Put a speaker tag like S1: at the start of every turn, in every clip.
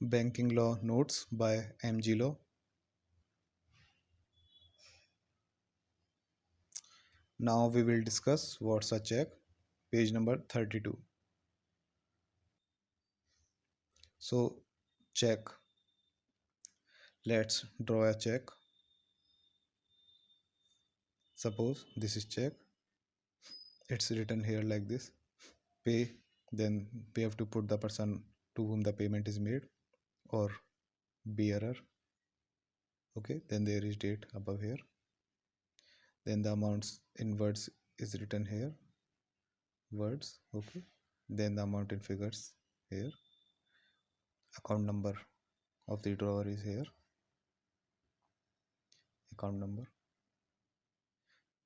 S1: Banking Law Notes by M.G. Law. Now we will discuss what's a check. Page number 32. So, check. Let's draw a check. Suppose this is check. It's written here like this. Pay. Then we have to put the person to whom the payment is made or bearer. Okay. Then there is date above here. Then the amounts in words is written here. Words. Okay. Then the amount in figures here. Account number of the drawer is here. Account number.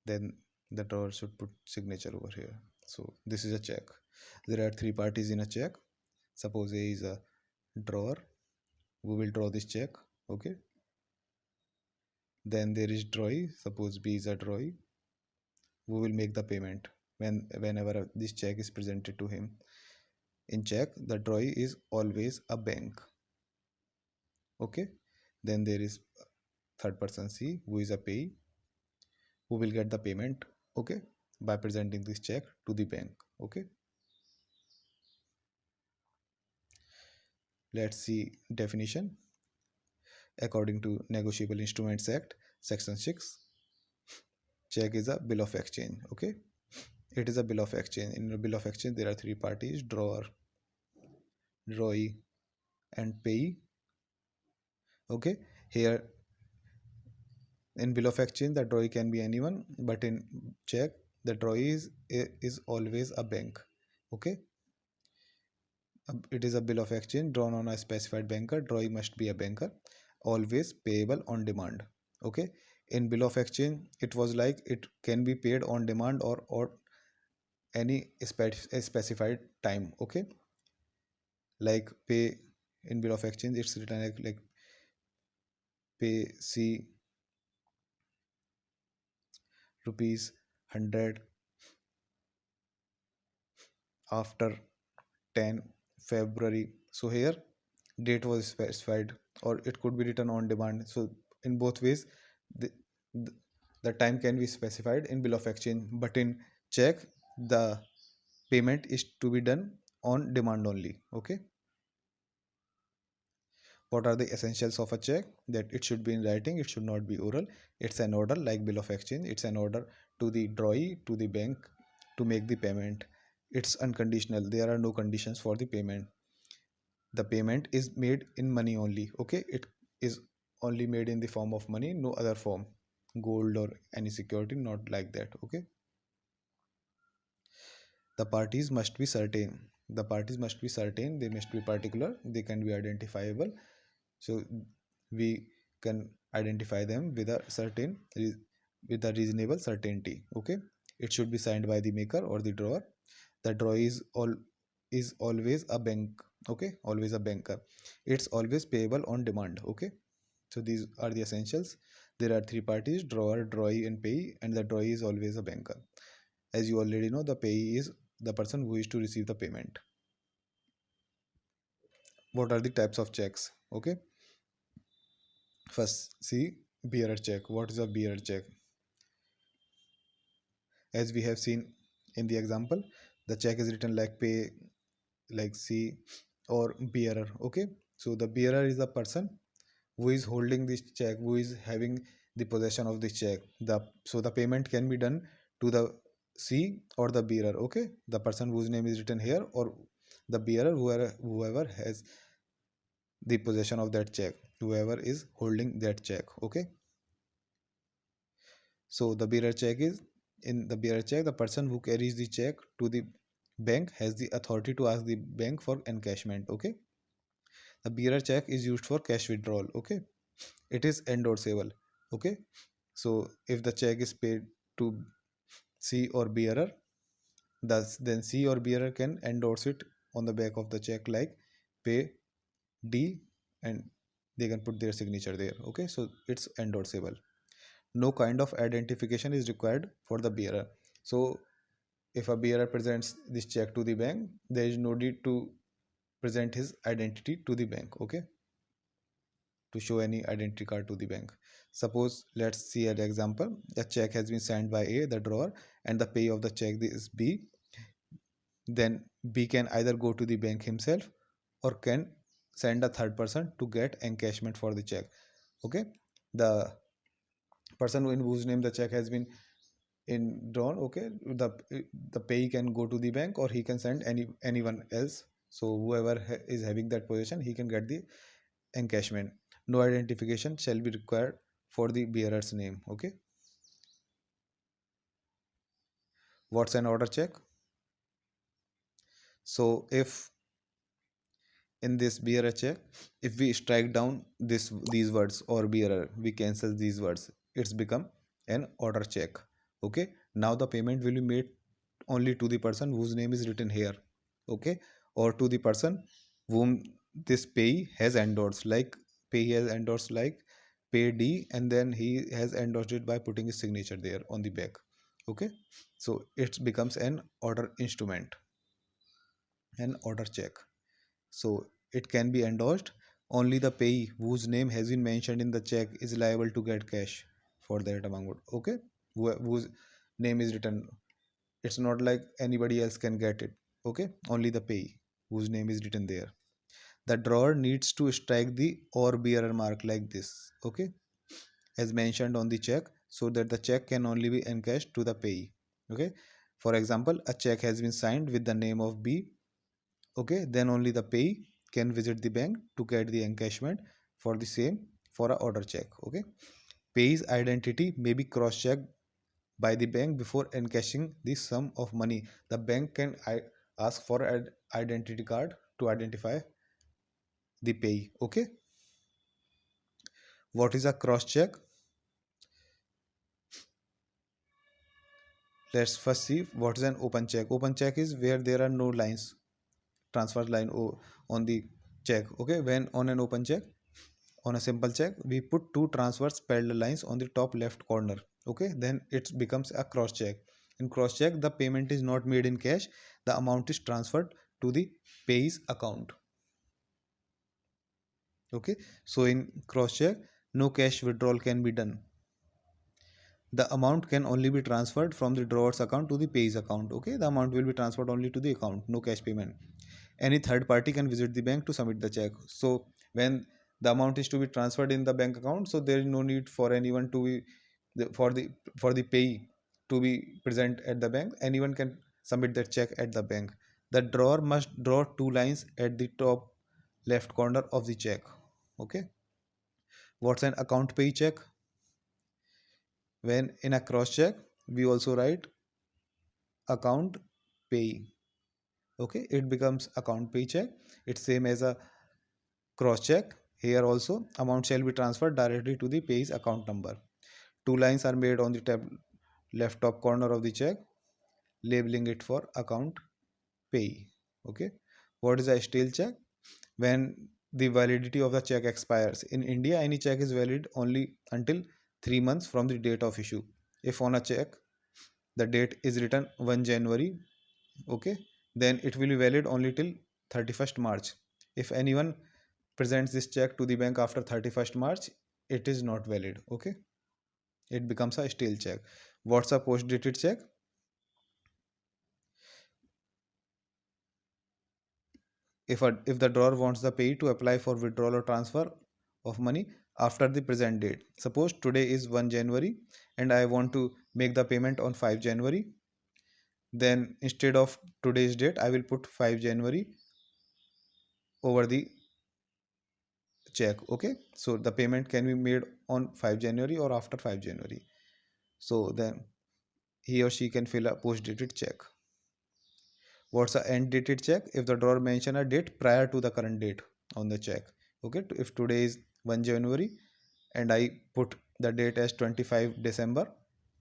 S1: Then the drawer should put signature over here. So this is a check. There are three parties in a check. Suppose A is a drawer. We will draw this check. Okay. Then there is drawee. Suppose B is a drawee. We will make the payment whenever this check is presented to him. In check, the drawee is always a bank. Okay. Then there is third person C, who is a payee, who will get the payment. Okay, by presenting this check to the bank. Okay. Let's see definition. According to Negotiable Instruments Act, Section 6, check is a bill of exchange. Okay, it is a bill of exchange. In a bill of exchange, there are three parties: drawer, drawee, and payee. Okay, here in bill of exchange, the drawee can be anyone, but in check, the drawee is always a bank. Okay, it is a bill of exchange drawn on a specified banker. Drawee must be a banker, always payable on demand. Okay, in bill of exchange it was like it can be paid on demand or any specified time. Okay, like pay in bill of exchange it's written like pay C rupees 100 after 10 February. So here date was specified, or it could be written on demand. So in both ways the, the, the time can be specified in bill of exchange, but in check the payment is to be done on demand only. Okay, what are the essentials of a check? That it should be in writing, it should not be oral. It's an order like bill of exchange. It's an order to the drawee, to the bank, to make the payment. It's unconditional, there are no conditions for the payment. The payment is made in money only. Okay, it is only made in the form of money, no other form, gold or any security, not like that. Okay, the parties must be certain. The parties must be certain, they must be particular, they can be identifiable. So we can identify them with a certain with a reasonable certainty. Okay, it should be signed by the maker or the drawer. The drawer is always a bank. Okay, always a banker. It's always payable on demand. Okay, so these are the essentials. There are three parties: drawer, drawee, and payee, and the drawee is always a banker. As you already know, the payee is the person who is to receive the payment. What are the types of checks? Okay, first see bearer check. What is a bearer check? As we have seen in the example, the check is written like pay, like C, or bearer. Okay, so the bearer is the person who is holding this check, who is having the possession of this check. So the payment can be done to the C or the bearer. Okay, the person whose name is written here, or the bearer, whoever has the possession of that check, whoever is holding that check. Okay, so the bearer check is, in the bearer check, the person who carries the check to the bank has the authority to ask the bank for encashment. Okay, the bearer check is used for cash withdrawal. Okay, it is endorsable. Okay, so if the check is paid to C or bearer, thus then C or bearer can endorse it on the back of the check like pay D, and they can put their signature there. Okay, so it's endorsable. No kind of identification is required for the bearer. So if a bearer presents this check to the bank, there is no need to present his identity to the bank. Okay, to show any identity card to the bank. Suppose let's see an example. A check has been signed by A, the drawer, and the pay of the check is B. Then B can either go to the bank himself or can send a third person to get encashment for the check. Okay, the person in whose name the check has been in drawn, okay, the pay can go to the bank or he can send anyone else. So whoever is having that position, he can get the encashment. No identification shall be required for the bearer's name. Okay, what's an order check? So if in this bearer check, if we strike down these words or bearer, we cancel these words, it's become an order check. Okay, now the payment will be made only to the person whose name is written here. Okay, or to the person whom this pay has endorsed, like pay has endorsed like pay D, and then he has endorsed it by putting his signature there on the back. Okay, so it becomes an order instrument, an order check. So it can be endorsed. Only the payee whose name has been mentioned in the check is liable to get cash for that amount. Okay, whose name is written. It's not like anybody else can get it. Okay, only the payee whose name is written there. The drawer needs to strike the or bearer mark like this. Okay, as mentioned on the check, so that the check can only be encashed to the payee. Okay, for example, a check has been signed with the name of B. Okay, then only the payee can visit the bank to get the encashment for the same for a order check. Okay, payee's identity may be cross checked by the bank before encashing the sum of money. The bank can ask for an identity card to identify the payee. Okay, what is a cross check? Let's first see what is an open check. Open check is where there are no lines, transfer line on the check. Okay, when on an open check, on a simple check, we put two transverse parallel lines on the top left corner. Okay, then it becomes a cross check. In cross check, the payment is not made in cash, the amount is transferred to the payee's account. Okay, so in cross check, no cash withdrawal can be done. The amount can only be transferred from the drawer's account to the payee's account. Okay, the amount will be transferred only to the account, no cash payment. Any third party can visit the bank to submit the check. So when the amount is to be transferred in the bank account, so there is no need for anyone to be for the payee to be present at the bank. Anyone can submit that check at the bank. The drawer must draw two lines at the top left corner of the check. Okay, what's an account pay check? When in a cross check, we also write account pay. Okay, it becomes account pay check. It's same as a cross check. Here also amount shall be transferred directly to the payee's account number. Two lines are made on the left top corner of the check, labeling it for account payee. Okay, what is a stale check? When the validity of the check expires. In India, any check is valid only until 3 months from the date of issue. If on a check the date is written 1 January, okay, then it will be valid only till 31st March. If anyone presents this check to the bank after 31st March, it is not valid. Okay, it becomes a stale check. What's a post dated check? If the drawer wants the payee to apply for withdrawal or transfer of money after the present date, suppose today is 1 January and I want to make the payment on 5 January, then instead of today's date I will put 5 January over the check. Okay, so the payment can be made on 5 January or after 5 January. So then he or she can fill a post dated check. What's a end dated check? If the drawer mention a date prior to the current date on the check. Okay, if today is 1 January and I put the date as 25 December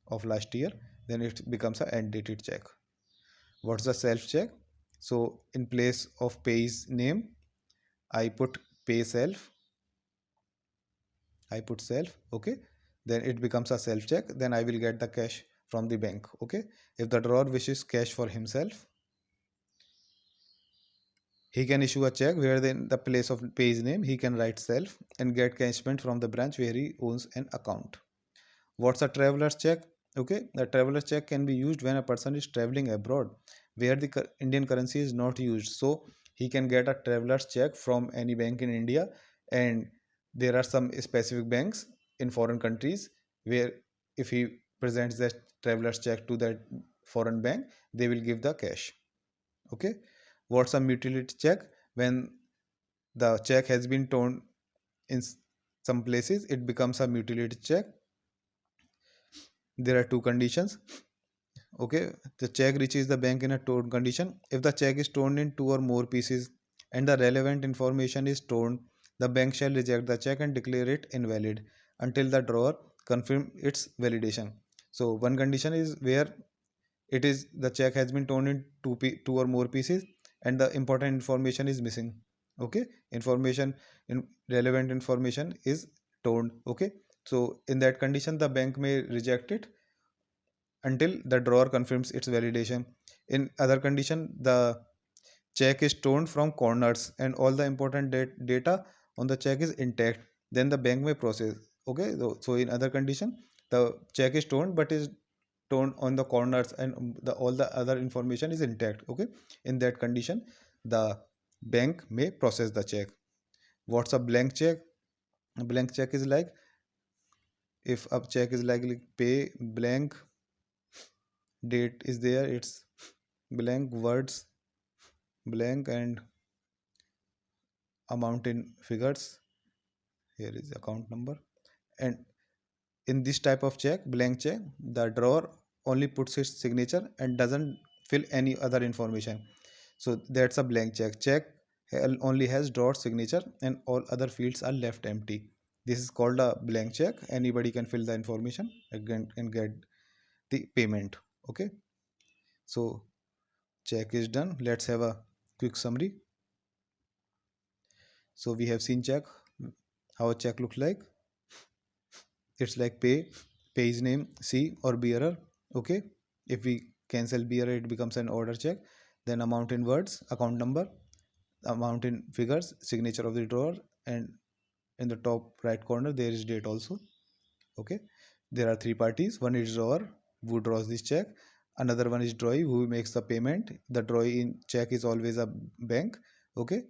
S1: of last year, then it becomes a end dated check. What's the self check? So in place of pay's name, I put pay self, I put self. Okay, then it becomes a self check. Then I will get the cash from the bank. Okay, if the drawer wishes cash for himself, He can issue a check where in the place of pay's name he can write self and get cashment from the branch where he owns an account. What's a traveler's check? Okay, the traveler's check can be used when a person is traveling abroad where the Indian currency is not used. So he can get a traveler's check from any bank in India, and there are some specific banks in foreign countries where if he presents that traveler's check to that foreign bank, they will give the cash. Okay, what's a mutility check? When the check has been torn in some places, it becomes a mutility check. There are two conditions. Okay, the check reaches the bank in a torn condition. If the check is torn in two or more pieces and the relevant information is torn, the bank shall reject the check and declare it invalid until the drawer confirm its validation. So one condition is where it is the check has been torn in two or more pieces and the important information is missing. Okay, information in relevant information is torn. Okay, so in that condition the bank may reject it until the drawer confirms its validation. In other condition, the check is torn from corners and all the important data on the check is intact. Then the bank may process. Okay, so in other condition, the check is torn but is torn on the corners and all the other information is intact. Okay, in that condition, the bank may process the check. What's a blank check? A blank check is like if a check is like pay blank, date is there, it's blank, words blank, and amount in figures, here is account number. And in this type of check, blank check, the drawer only puts its signature and doesn't fill any other information. So that's a blank check only has drawer signature and all other fields are left empty. This is called a blank check. Anybody can fill the information again and get the payment. Okay, so check is done. Let's have a quick summary. So we have seen check, how a check looks like. It's like page name C or bearer. Okay, if we cancel bearer it becomes an order check. Then amount in words, account number, amount in figures, signature of the drawer, and in the top right corner there is date also. Okay, there are three parties. One is drawer who draws this check, another one is drawee who makes the payment. The drawee in check is always a bank. Okay,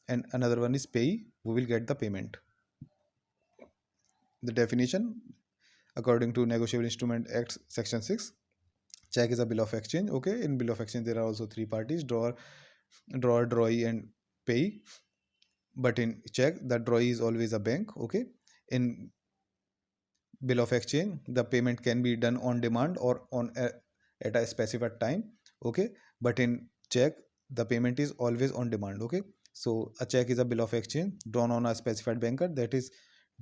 S1: and another one is payee who will get the payment. The definition according to Negotiable Instrument Act section 6, check is a bill of exchange. Okay, in bill of exchange there are also three parties, drawer, drawee, and payee. But in check the drawee is always a bank. Okay, in bill of exchange the payment can be done on demand or at a specified time. Okay, but in check the payment is always on demand. Okay, so a check is a bill of exchange drawn on a specified banker, that is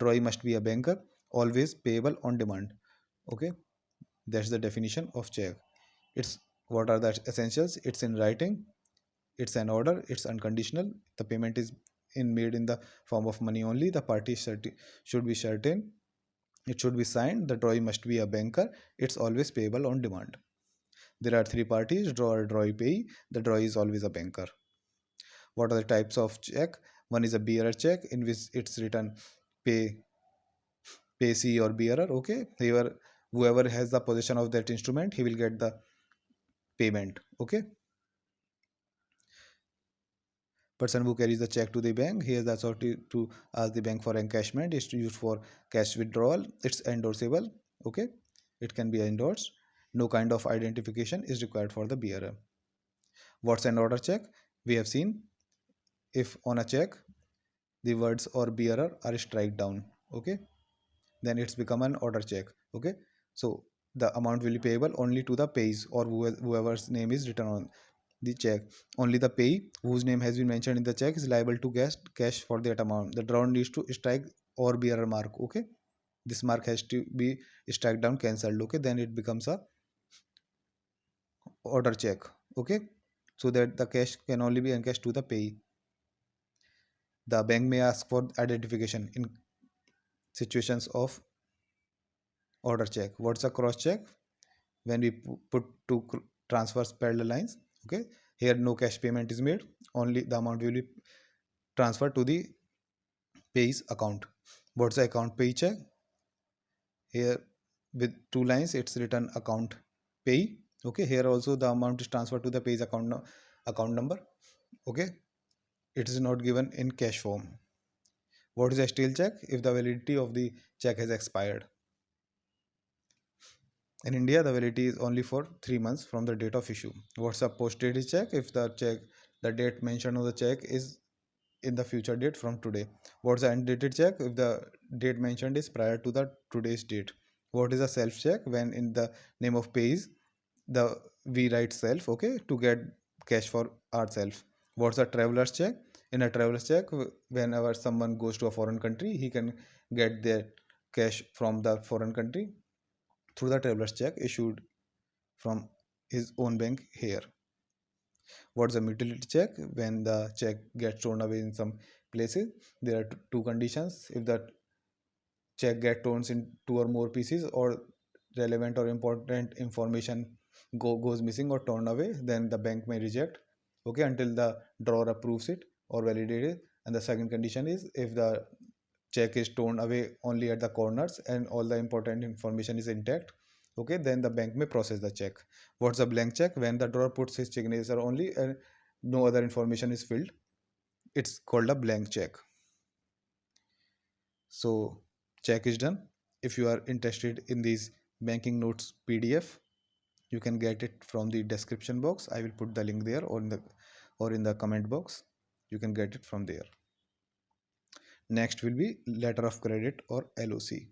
S1: drawee must be a banker, always payable on demand. Okay, that's the definition of check. It's what are the essentials? It's in writing, it's an order, it's unconditional, the payment is in made in the form of money only, the party should be certain, it should be signed, the drawee must be a banker, it's always payable on demand. There are three parties, drawer, drawee, payee. The drawee is always a banker. What are the types of check? One is a bearer check in which it's written pay payee or bearer. Okay, whoever has the possession of that instrument he will get the payment. Okay, person who carries the check to the bank, he has the authority to ask the bank for encashment. It's used for cash withdrawal. It's endorsable. Okay, it can be endorsed. No kind of identification is required for the bearer. What's an order check? We have seen if on a check the words or bearer are strike down. Okay, then it's become an order check. Okay, so the amount will be payable only to the payees or whoever's name is written on the check. Only the payee whose name has been mentioned in the check is liable to get cash for that amount. The drawer needs to strike or bearer mark. Okay, this mark has to be struck down, cancelled. Okay, then it becomes a order check. Okay, so that the cash can only be encashed to the payee. The bank may ask for identification in situations of order check. What's a cross check? When we put two transfers parallel lines. Okay, Here no cash payment is made, only the amount will be transferred to the pay's account. What's the account pay check? Here with two lines it's written account pay. Okay, here also the amount is transferred to the pay's account account number. Okay, it is not given in cash form. What is a stale check? If the validity of the check has expired. In India, the validity is only for 3 months from the date of issue. What's a post-date check? If the date mentioned on the check is in the future date from today. What's the undated check? If the date mentioned is prior to the today's date. What is a self check? When in the name of pays, the we write self, okay, to get cash for ourselves. What's a traveler's check? In a traveler's check, whenever someone goes to a foreign country, he can get their cash from the foreign country through the traveler's check issued from his own bank here. What's a mutility check? When the check gets torn away in some places, there are two conditions. If the check gets torn in two or more pieces, or relevant or important information goes missing or torn away, then the bank may reject, okay, until the drawer approves it or validates it. And the second condition is if the check is torn away only at the corners and all the important information is intact, okay, then the bank may process the check. What's a blank check? When the drawer puts his signature only and no other information is filled, it's called a blank check. So check is done. If you are interested in these banking notes PDF, you can get it from the description box. I will put the link there, or in the comment box. You can get it from there. Next will be letter of credit or LOC.